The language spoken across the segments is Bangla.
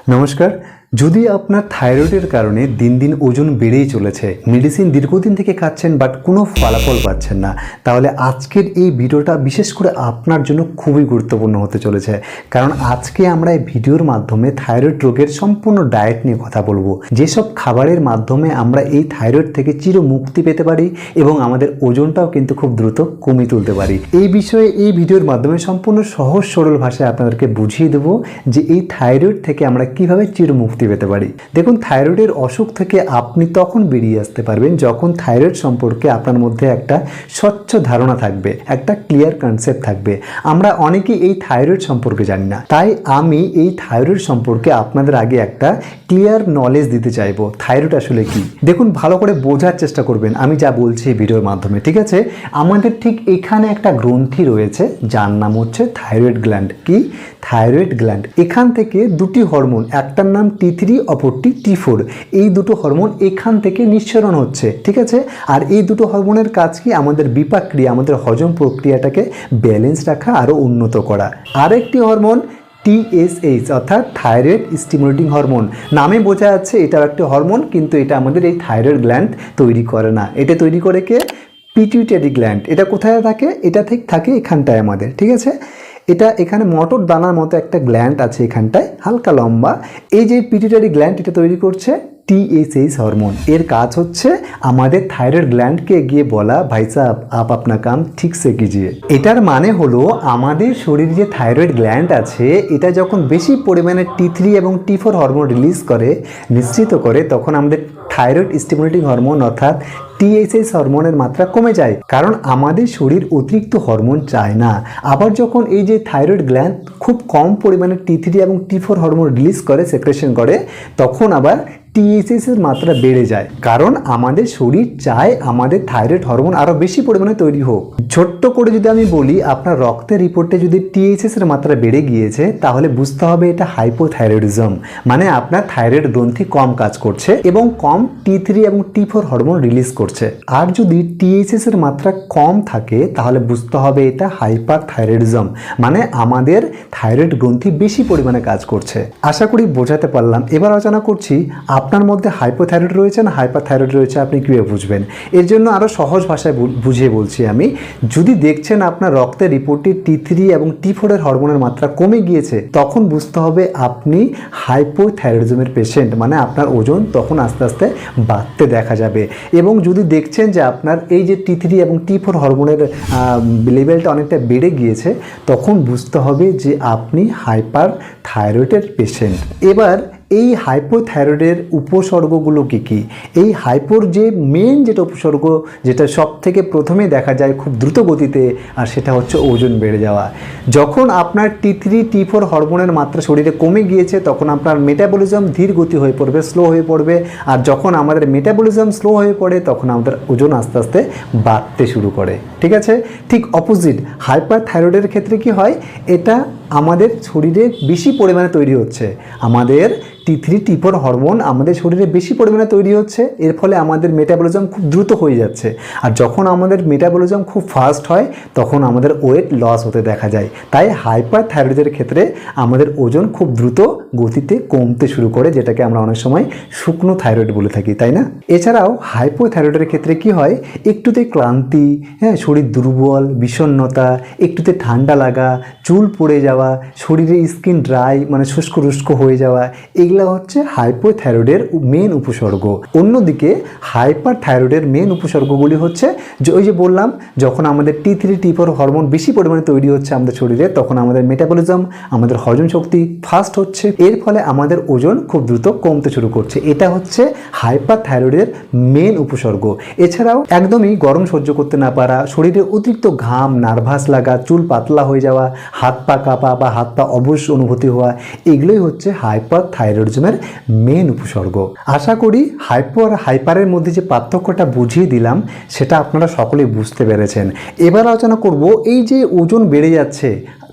नमस्कार। যদি আপনার থাইরয়েডের কারণে দিন দিন ওজন বেড়েই চলেছে, মেডিসিন দীর্ঘদিন থেকে খাচ্ছেন বাট কোনো ফলাফল পাচ্ছেন না, তাহলে আজকের এই ভিডিওটা বিশেষ করে আপনার জন্য খুবই গুরুত্বপূর্ণ হতে চলেছে। কারণ আজকে আমরা এই ভিডিওর মাধ্যমে থাইরয়েড রোগের সম্পূর্ণ ডায়েট নিয়ে কথা বলবো, যেসব খাবারের মাধ্যমে আমরা এই থাইরয়েড থেকে চির মুক্তি পেতে পারি এবং আমাদের ওজনটাও কিন্তু খুব দ্রুত কমিয়ে তুলতে পারি। এই বিষয়ে এই ভিডিওর মাধ্যমে সম্পূর্ণ সহজ সরল ভাষায় আপনাদেরকে বুঝিয়ে দেবো যে এই থাইরয়েড থেকে আমরা কিভাবে চির মুক্তি পেতে পারি। দেখুন, থাইরয়েডের অসুখ থেকে আপনি তখন বেরিয়ে আসতে পারবেন যখন থাইরয়েড সম্পর্কে আপনার মধ্যে একটা স্বচ্ছ ধারণা থাকবে, একটা ক্লিয়ার কনসেপ্ট থাকবে। আমরা অনেকেই এই থাইরয়েড সম্পর্কে জানি না, তাই আমি এই থাইরয়েড সম্পর্কে আপনাদের আগে একটা ক্লিয়ার নলেজ দিতে চাইবো। থাইরয়েড আসলে কি, দেখুন ভালো করে বোঝার চেষ্টা করবেন আমি যা বলছি এই ভিডিওর মাধ্যমে, ঠিক আছে? আমাদের ঠিক এখানে একটা গ্রন্থি রয়েছে যার নাম হচ্ছে থাইরয়েড গ্ল্যান্ড। কি? Thyroid gland. এখান থেকে দুটি হরমোন, একটার নাম T3, অপরটি T4, এই দুটো হরমোন এখান থেকে নিঃসরণ হচ্ছে, ঠিক আছে? আর এই দুটো হরমোনের কাজ কি? আমাদের বিপাক ক্রিয়া, আমাদের হজম প্রক্রিয়াটাকে ব্যালেন্স রাখা, আরও উন্নত করা। আরেকটি হরমোন TSH, অর্থাৎ থাইরয়েড স্টিমুলেটিং হরমোন। নামে বোঝা যাচ্ছে এটাও একটি হরমোন, কিন্তু এটা আমাদের এই থাইরয়েড গ্ল্যান্ড তৈরি করে না। এটা তৈরি করে কে? Pituitary gland. এটা কোথায় থাকে? এটা ঠিক থাকে এখানটায় আমাদের, ঠিক আছে? এটা এখানে মটর দানার মতো একটা গ্ল্যান্ড আছে এখানটায়, হালকা লম্বা। এই যে পিটুইটারি গ্ল্যান্ড, এটা তৈরি করছে TSH হরমোন। এর কাজ হচ্ছে আমাদের থাইরয়েড গ্ল্যান্ডকে গিয়ে বলা, ভাই সাহেব আপ আপনা কাম ঠিক সে কিজিয়ে। এটার মানে হলো আমাদের শরীরে যে থাইরয়েড গ্ল্যান্ড আছে, এটা যখন বেশি পরিমাণে T3 এবং T4 হরমোন রিলিজ করে, নিশ্চিত করে, তখন আমাদের থাইরয়েড স্টিমুলেটিং হরমোন অর্থাৎ TSH হরমোনের মাত্রা কমে যায়, কারণ আমাদের শরীর অতিরিক্ত হরমোন চায় না। আবার যখন এই যে থাইরয়েড গ্ল্যান্ড খুব কম পরিমাণে T3 এবং T4 হরমোন রিলিজ করে, সেক্রেশন করে, তখন আবার TSH এর মাত্রা বেড়ে যায়, কারণ আমাদের শরীর চায় আমাদের থাইরয়েড হরমোন আরও বেশি পরিমাণে তৈরি হোক। ছোট্ট করে যদি আমি বলি, আপনার রক্তের রিপোর্টে যদি TSH এর মাত্রা বেড়ে গিয়েছে, তাহলে বুঝতে হবে এটা হাইপোথাইরয়েডিজম, মানে আপনার থাইরয়েড গ্রন্থি কম কাজ করছে এবং কম T3 এবং T4 হরমোন রিলিজ করছে। আর যদি TSH এর মাত্রা কম থাকে, তাহলে বুঝতে হবে এটা হাইপারথাইরয়েডিজম, মানে আমাদের থাইরয়েড গ্রন্থি বেশি পরিমাণে কাজ করছে। আশা করি বোঝাতে পারলাম। এবার আলোচনা করছি আপনার মধ্যে হাইপোথাইরয়েড রয়েছে না হাইপারথাইরয়েড রয়েছে আপনি কীভাবে বুঝবেন। এর জন্য আরও সহজ ভাষায় বুঝিয়ে বলছি আমি। যদি দেখছেন আপনার রক্তের রিপোর্টে T3 এবং T4 এর হরমোনের মাত্রা কমে গিয়েছে, তখন বুঝতে হবে আপনি হাইপোথাইরয়েডিজমের পেশেন্ট, মানে আপনার ওজন তখন আস্তে আস্তে বাড়তে দেখা যাবে। এবং যদি দেখছেন যে আপনার এই যে T3 এবং T4 হরমোনের লেভেলটা অনেকটা বেড়ে গিয়েছে, তখন বুঝতে হবে যে আপনি হাইপারথাইরয়েডের পেশেন্ট। এবার এই হাইপোথাইরয়েডের উপসর্গগুলো কী কী? এই হাইপোর যে মেন যেটা উপসর্গ, যেটা সব থেকে প্রথমে দেখা যায় খুব দ্রুত গতিতে, আর সেটা হচ্ছে ওজন বেড়ে যাওয়া। যখন আপনার T3 T4 হরমোনের মাত্রা শরীরে কমে গিয়েছে, তখন আপনার মেটাবলিজম ধীর গতি হয়ে পড়বে, স্লো হয়ে পড়বে। আর যখন আমাদের মেটাবলিজম স্লো হয়ে পড়ে, তখন আমাদের ওজন আস্তে আস্তে বাড়তে শুরু করে, ঠিক আছে? ঠিক অপোজিট হাইপারথাইরয়েডের ক্ষেত্রে কি হয়? এটা আমাদের শরীরে বেশি পরিমাণে তৈরি হচ্ছে, আমাদের T3 T4 হরমোন আমাদের শরীরে বেশি পরিমাণে তৈরি হচ্ছে, এর ফলে আমাদের মেটাবলিজম খুব দ্রুত হয়ে যাচ্ছে। আর যখন আমাদের মেটাবলিজম খুব ফাস্ট হয়, তখন আমাদের ওয়েট লস হতে দেখা যায়। তাই হাইপারথাইরয়েডের ক্ষেত্রে আমাদের ওজন খুব দ্রুত গতিতে কমতে শুরু করে, যেটাকে আমরা অনেক সময় শুকনো থাইরয়েড বলে থাকি, তাই না? এছাড়াও হাইপোথাইরয়েডের ক্ষেত্রে কি হয়? একটুতে ক্লান্তি, শরীর দুর্বল, বিষণ্ণতা, একটুতে ঠান্ডা লাগা, চুল পড়ে যাওয়া, শরীরে স্কিন ড্রাই, মানে শুষ্ক রুষ্ক হয়ে যাওয়া, এগুলো হচ্ছে হাইপোথাইরয়েডের মেন উপসর্গ। অন্যদিকে হাইপারথাইরয়েডের মেন উপসর্গগুলি হচ্ছে যে ওই যে বললাম, যখন আমাদের T3 T4 হরমোন বেশি পরিমাণে তৈরি হচ্ছে আমাদের শরীরে, তখন আমাদের মেটাবলিজম, আমাদের হজম শক্তি ফাস্ট হচ্ছে, এর ফলে আমাদের ওজন খুব দ্রুত কমতে শুরু করছে। এটা হচ্ছে হাইপারথাইরয়েডের মেন উপসর্গ। এছাড়াও একদমই গরম সহ্য করতে না পারা, শরীরে অতিরিক্ত ঘাম, নার্ভাস লাগা, চুল পাতলা হয়ে যাওয়া, হাত পা কাঁপা বা হাত পা অবশ অনুভূতি হওয়া, এগুলোই হচ্ছে হাইপারথাইরয়েডিজমের মেন উপসর্গ। আশা করি হাইপো আর হাইপারের মধ্যে যে পার্থক্যটা বুঝিয়ে দিলাম, সেটা আপনারা সকলেই বুঝতে পেরেছেন। এবার আলোচনা করব এই যে ওজন বেড়ে যাচ্ছে,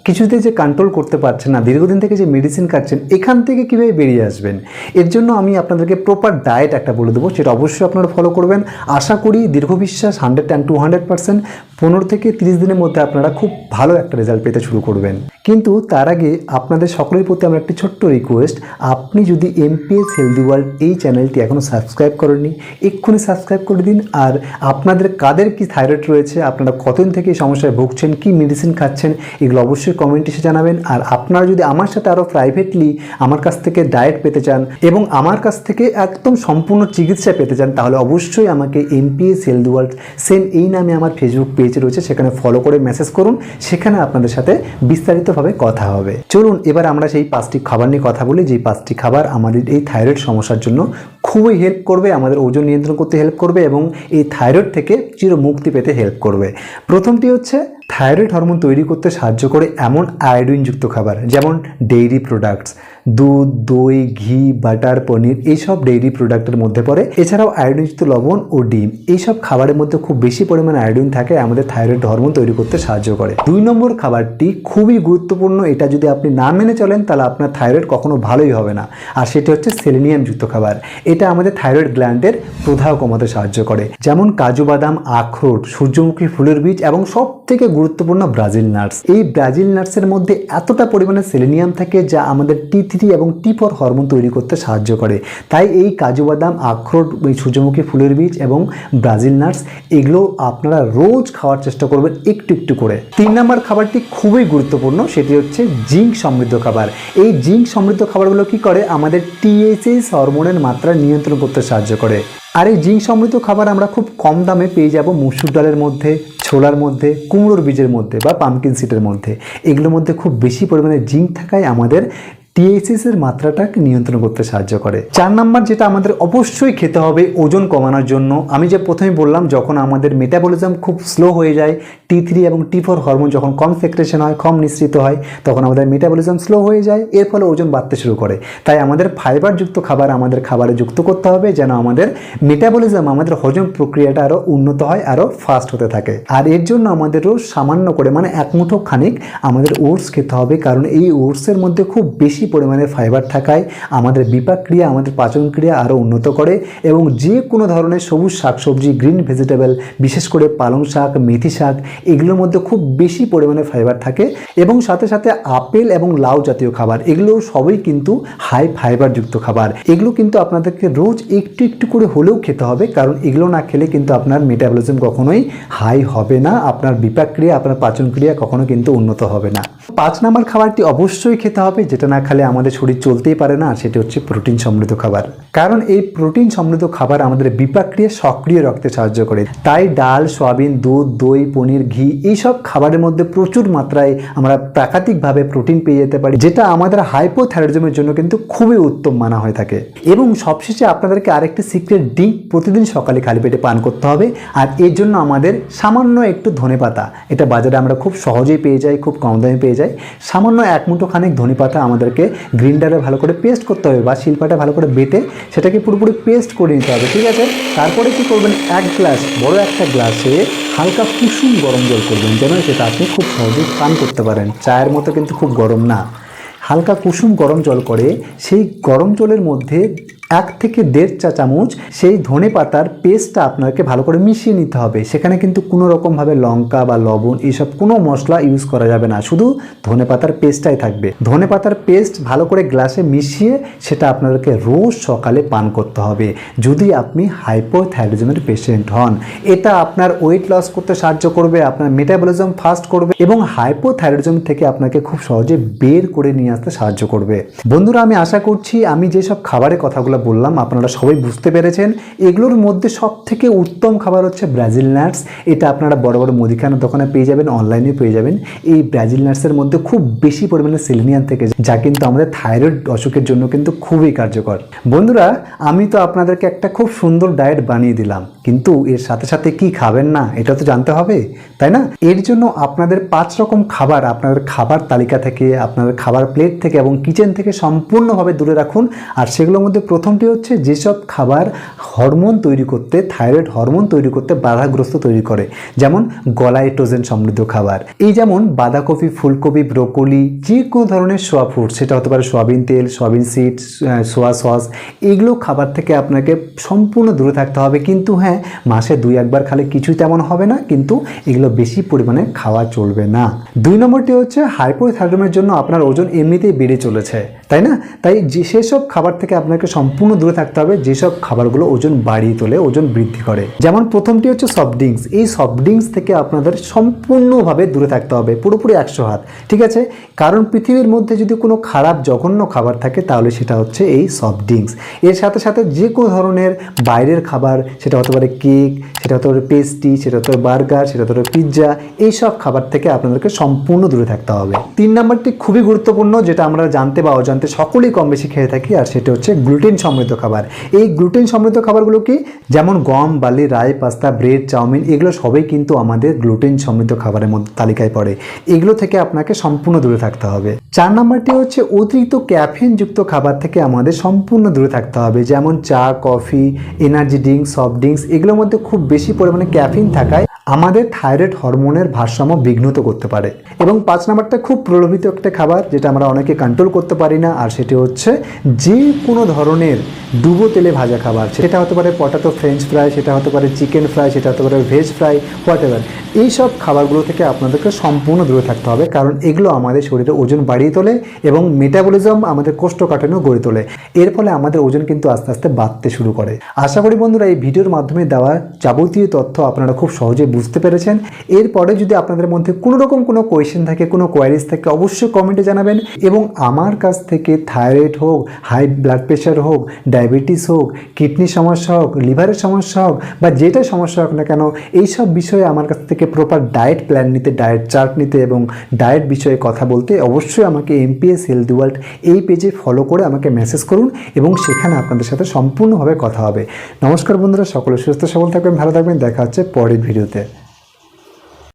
কিছুতেই যে কন্ট্রোল করতে পারছেন না, দীর্ঘদিন থেকে যে মেডিসিন খাচ্ছেন, এখান থেকে কীভাবে বেরিয়ে আসবেন? এর জন্য আমি আপনাদেরকে প্রপার ডায়েট একটা বলে দেবো, সেটা অবশ্যই আপনারা ফলো করবেন। আশা করি দীর্ঘ বিশ্বাস 100% 15 থেকে 30 দিনের মধ্যে আপনারা খুব ভালো একটা রেজাল্ট পেতে শুরু করবেন। কিন্তু তার আগে আপনাদের সকলের প্রতি আমার একটি ছোট্ট রিকোয়েস্ট, আপনি যদি এমপিএস হেলদি ওয়ার্ল্ড এই চ্যানেলটি এখনও সাবস্ক্রাইব করেননি, এক্ষুনি সাবস্ক্রাইব করে দিন। আর আপনাদের কাদের কি থাইরয়েড রয়েছে, আপনারা কতদিন থেকে এই সমস্যায় ভুগছেন, কি মেডিসিন খাচ্ছেন, এগুলো অবশ্যই কমেন্ট এসে জানাবেন। আর আপনারা যদি আমার সাথে আরও প্রাইভেটলি আমার কাছ থেকে ডায়েট পেতে চান এবং আমার কাছ থেকে একদম সম্পূর্ণ চিকিৎসা পেতে চান, তাহলে অবশ্যই আমাকে এমপিএস হেলদি ওয়ার্ল্ড সেম এই নামে আমার ফেসবুক পেজ রয়েছে, সেখানে ফলো করে মেসেজ করুন, সেখানে আপনাদের সাথে বিস্তারিতভাবে কথা হবে। চলুন এবার আমরা সেই 5টি খাবার নিয়ে কথা বলি, যে 5টি খাবার আমাদের এই থাইরয়েড সমস্যার জন্য খুবই হেল্প করবে, আমাদের ওজন নিয়ন্ত্রণ করতে হেল্প করবে এবং এই থাইরয়েড থেকে চিরমুক্তি পেতে হেল্প করবে। প্রথমটি হচ্ছে থাইরয়েড হরমোন তৈরি করতে সাহায্য করে এমন আয়োডিনযুক্ত খাবার, যেমন ডেইরি প্রোডাক্টস, দুধ, দই, ঘি, বাটার, পনির, এইসব ডেইরি প্রোডাক্টের মধ্যে পড়ে। এছাড়াও আয়োডিনযুক্ত লবণ ও ডিম, এইসব খাবারের মধ্যে খুব বেশি পরিমাণে আয়োডিন থাকে, আমাদের থাইরয়েড হরমোন তৈরি করতে সাহায্য করে। 2 নম্বর খাবারটি খুবই গুরুত্বপূর্ণ, এটা যদি আপনি না মেনে চলেন তাহলে আপনার থাইরয়েড কখনো ভালোই হবে না, আর সেটা হচ্ছে সেলেনিয়ামযুক্ত খাবার। এটা আমাদের থাইরয়েড গ্ল্যান্ডের প্রদাহ কমাতে সাহায্য করে, যেমন কাজু বাদাম, আখরোট, সূর্যমুখী ফুলের বীজ এবং সব থেকে গুরুত্বপূর্ণ ব্রাজিল নাটস। এই ব্রাজিল নাটসের মধ্যে এতটা পরিমাণে সেলেনিয়াম থাকে যা আমাদের T3 এবং T4 হরমোন তৈরি করতে সাহায্য করে। তাই এই কাজু বাদাম, আখরোট, সূর্যমুখী ফুলের বীজ এবং ব্রাজিল নাটস এগুলো আপনারা রোজ খাওয়ার চেষ্টা করবেন একটু একটু করে। 3 নম্বর খাবারটি খুবই গুরুত্বপূর্ণ, সেটি হচ্ছে জিঙ্ক সমৃদ্ধ খাবার। এই জিঙ্ক সমৃদ্ধ খাবারগুলো কি করে, আমাদের TSH হরমোনের মাত্রা নিয়ন্ত্রণ করতে সাহায্য করে। আর এই জিঙ্ক সমৃদ্ধ খাবার আমরা খুব কম দামে পেয়ে যাব মসুর ডালের মধ্যে, ছোলার মধ্যে, কুমড়োর বীজের মধ্যে বা পামকিন সিডের মধ্যে। এগুলোর মধ্যে খুব বেশি পরিমাণে জিঙ্ক থাকায় আমাদের TSH এর মাত্রাটাকে নিয়ন্ত্রণ করতে সাহায্য করে। 4 নম্বর যেটা আমাদের অবশ্যই খেতে হবে ওজন কমানোর জন্য, আমি যে প্রথমে বললাম, যখন আমাদের মেটাবলিজম খুব স্লো হয়ে যায়, T3 এবং T4 হরমোন যখন কম সেক্রেশন হয়, কম নিঃসৃত হয়, তখন আমাদের মেটাবলিজম স্লো হয়ে যায়, এর ফলে ওজন বাড়তে শুরু করে। তাই আমাদের ফাইবারযুক্ত খাবার আমাদের খাবারে যুক্ত করতে হবে, যেন আমাদের মেটাবলিজম, আমাদের হজম প্রক্রিয়াটা আরও উন্নত হয়, আরও ফাস্ট হতে থাকে। আর এর জন্য আমাদের রোজ সামান্য করে, মানে 1 মুঠো খানিক আমাদের ওটস খেতে হবে, কারণ এই ওটসের মধ্যে খুব বেশি পরিমাণে ফাইবার থাকায় আমাদের বিপাক ক্রিয়া, আমাদের পাচন ক্রিয়া আরও উন্নত করে এবং যে কোনো ধরনের সবুজ শাকসবজি, গ্রিন ভেজিটেবল, বিশেষ করে পালং শাক, মেথি শাক, এগুলোর মধ্যে খুব বেশি পরিমাণে ফাইবার থাকে। এবং সাথে সাথে আপেল এবং লাউ জাতীয় খাবার, এগুলো সবই কিন্তু হাই ফাইবারযুক্ত খাবার। এগুলো কিন্তু আপনাদেরকে রোজ একটু একটু করে হলেও খেতে হবে, কারণ এগুলো না খেলে কিন্তু আপনার মেটাবলিজম কখনোই হাই হবে না, আপনার বিপাক ক্রিয়া, আপনার পাচন ক্রিয়া কখনো কিন্তু উন্নত হবে না। 5 নম্বর খাবারটি অবশ্যই খেতে হবে, যেটা না খেলে আমাদের শরীর চলতেই পারে না, সেটা হচ্ছে প্রোটিন সমৃদ্ধ খাবার। কারণ এই প্রোটিন সমৃদ্ধ খাবার আমাদের বিপাক ক্রিয়া সক্রিয় রাখতে সাহায্য করে। তাই ডাল, সয়াবিন, দুধ, দই, পনির, ঘি, এইসব খাবারের মধ্যে প্রচুর মাত্রায় আমরা প্রাকৃতিকভাবে প্রোটিন পেয়ে যেতে পারি, যেটা আমাদের হাইপোথাইরয়েডিজমের জন্য কিন্তু খুবই উত্তম মানা হয়ে থাকে। এবং সবশেষে আপনাদেরকে আরেকটি সিক্রেট ড্রিঙ্ক প্রতিদিন সকালে খালি পেটে পান করতে হবে। আর এর জন্য আমাদের সামান্য একটু ধনেপাতা, এটা বাজারে আমরা খুব সহজেই পেয়ে যাই, খুব কম দামে পেয়ে যাই। সামান্য 1 মুঠো খানিক ধনেপাতা আমাদেরকে গ্রিন্ডারে ভালো করে পেস্ট করতে হবে বা শিলপাটা ভালো করে বেটে সেটাকে পুরোপুরি পেস্ট করে নিতে হবে, ঠিক আছে? তারপরে কি করবেন, 1 গ্লাস, বড় একটা গ্লাসে হালকা কুসুম গরম জল করবেন, যেন সেটা আপনি খুব সহজেই পান করতে পারেন। চায়ের মতো কিন্তু খুব গরম না, হালকা কুসুম গরম জল করে সেই গরম জলের মধ্যে 1 থেকে 1.5 চা চামচ সেই ধনেপাতার পেস্টটা আপনাকে ভালো করে মিশিয়ে নিতে হবে। সেখানে কিন্তু কোনো রকমভাবে লঙ্কা বা লবণ এইসব কোনো মশলা ইউজ করা যাবে না, শুধু ধনেপাতার পেস্টটাই থাকবে। ধনেপাতার পেস্ট ভালো করে গ্লাসে মিশিয়ে সেটা আপনাদেরকে রোজ সকালে পান করতে হবে, যদি আপনি হাইপোথাইরয়েডিজমের পেশেন্ট হন। এটা আপনার ওয়েট লস করতে সাহায্য করবে, আপনার মেটাবলিজম ফাস্ট করবে এবং হাইপোথাইরয়েডিজম থেকে আপনাকে খুব সহজে বের করে নিয়ে আসতে সাহায্য করবে। বন্ধুরা, আমি আশা করছি আমি যেসব খাবারের কথাগুলো বললাম আপনারা সবাই বুঝতে পেরেছেন। এগুলোর মধ্যে সব থেকে উত্তম খাবার হচ্ছে ব্রাজিল নাটস। এটা আপনারা বড় বড় মুদিখানার দোকানে পেয়ে যাবেন, অনলাইনে পেয়ে যাবেন। এই ব্রাজিল নাটসের মধ্যে খুব বেশি পরিমাণে সেলেনিয়াম থাকে, যা কিন্তু আমাদের থাইরয়েড অসুখের জন্য কিন্তু খুবই কার্যকর। বন্ধুরা, আমি তো আপনাদেরকে একটা খুব সুন্দর ডায়েট বানিয়ে দিলাম, কিন্তু এর সাথে সাথে কি খাবেন না এটা তো জানতে হবে, তাই না? এর জন্য আপনাদের 5 রকম খাবার আপনাদের খাবার তালিকা থেকে, আপনাদের খাবার প্লেট থেকে এবং কিচেন থেকে সম্পূর্ণভাবে দূরে রাখুন। আর সেগুলোর মধ্যে প্রথম প্রথমটি হচ্ছে যেসব খাবার হরমোন তৈরি করতে, থাইরয়েড হরমোন তৈরি করতে বাধাগ্রস্ত তৈরি করে, যেমন গলাইটোজেন সমৃদ্ধ খাবার, এই যেমন বাঁধাকপি, ফুলকপি, ব্রোকলি, যে কোনো ধরনের সোয়া ফুড, সেটা হতে পারে সয়াবিন তেল, সয়াবিন সিড, সোয়া সস, এইগুলো খাবার থেকে আপনাকে সম্পূর্ণ দূরে থাকতে হবে। কিন্তু হ্যাঁ, মাসে 2-1 বার খেলে কিছুই তেমন হবে না, কিন্তু এগুলো বেশি পরিমাণে খাওয়া চলবে না। 2 নম্বরটি হচ্ছে হাইপোথাইরয়েডের জন্য আপনার ওজন এমনিতেই বেড়ে চলেছে, তাই না? তাই সেসব খাবার থেকে আপনাকে সম্পূর্ণ দূরে থাকতে হবে যেসব খাবারগুলো ওজন বাড়িয়ে তোলে, ওজন বৃদ্ধি করে। যেমন প্রথমটি হচ্ছে সফট ড্রিঙ্কস। এই সফট ড্রিঙ্কস থেকে আপনাদের সম্পূর্ণভাবে দূরে থাকতে হবে, পুরোপুরি 100 হাত, ঠিক আছে? কারণ পৃথিবীর মধ্যে যদি কোনো খারাপ জঘন্য খাবার থাকে তাহলে সেটা হচ্ছে এই সফট ড্রিঙ্কস। এর সাথে সাথে যে কোনো ধরনের বাইরের খাবার, সেটা হতে পারে কেক, সেটা হতে পারে পেস্ট্রি, সেটা হতে পারে বার্গার, সেটা হতে পারে পিৎজা, এইসব খাবার থেকে আপনাদেরকে সম্পূর্ণ দূরে থাকতে হবে। 3 নম্বরটি খুবই গুরুত্বপূর্ণ, যেটা আমরা জানতে বা অজান্তে সকলেই কম বেশি খেয়ে থাকি, আর সেটা হচ্ছে গ্লুটেন সমৃদ্ধ খাবার। এই গ্লুটেন সমৃদ্ধ খাবারগুলো কি? যেমন গম, বার্লি, রাই, পাস্তা, ব্রেড, চাউমিন, এগুলো সবই কিন্তু আমাদের গ্লুটেন সমৃদ্ধ খাবারের মধ্যে তালিকায় পড়ে। এগুলো থেকে আপনাকে সম্পূর্ণ দূরে থাকতে হবে। 4 নম্বরটি হচ্ছে অতিরিক্ত ক্যাফিনযুক্ত খাবার থেকে আমাদের সম্পূর্ণ দূরে থাকতে হবে, যেমন চা, coffee, energy drink, soft drinks, এগুলোর মধ্যে খুব বেশি পরিমাণে ক্যাফিন থাকায় আমাদের থাইরয়েড হরমোনের ভারসাম্য বিঘ্নিত করতে পারে। এবং 5 নম্বরটা খুব প্রলোভিত একটা খাবার, যেটা আমরা অনেকে কন্ট্রোল করতে পারি না, আর সেটি হচ্ছে যে কোনো ধরনের ডুবো তেলে ভাজা খাবার। সেটা হতে পারে পটাটো ফ্রেঞ্চ ফ্রাই, সেটা হতে পারে চিকেন ফ্রাই, সেটা হতে পারে ভেজ ফ্রাই, হোয়াট এভার। এইসব খাবারগুলো থেকে আপনাদেরকে সম্পূর্ণ দূরে থাকতে হবে, কারণ এগুলো আমাদের শরীরে ওজন বাড়িয়ে তোলে এবং মেটাবলিজম, আমাদের কোষ্ঠকাঠিন্য গড়ে তোলে। এর ফলে আমাদের ওজন কিন্তু আস্তে আস্তে বাড়তে শুরু করে। আশা করি বন্ধুরা এই ভিডিওর মাধ্যমে দেওয়া যাবতীয় তথ্য আপনারা খুব সহজে বুঝতে পেরেছেন। এরপরে যদি আপনাদের মধ্যে কোনো রকম কোনো কোয়েশ্চেন থাকে, কোনো কোয়ারিজ থাকে, অবশ্যই কমেন্টে জানাবেন। এবং আমার কাছ থেকে থাইরয়েড হোক, হাই ব্লাড প্রেশার হোক, ডায়াবেটিস হোক, কিডনি সমস্যা হোক, লিভারের সমস্যা হোক, বা যেটা সমস্যা হোক না কেন, এইসব বিষয়ে আমার কাছ থেকে প্রপার ডায়েট প্ল্যান নিতে, ডায়েট চার্ট নিতে এবং ডায়েট বিষয়ে কথা বলতে অবশ্যই আমাকে MPS হেলদি ওয়ার্ল্ড এই পেজে ফলো করে আমাকে মেসেজ করুন, এবং সেখানে আপনাদের সাথে সম্পূর্ণভাবে কথা হবে। নমস্কার বন্ধুরা, সকলে সুস্থ সবল থাকবেন, ভালো থাকবেন। দেখা হচ্ছে পরের ভিডিওতে।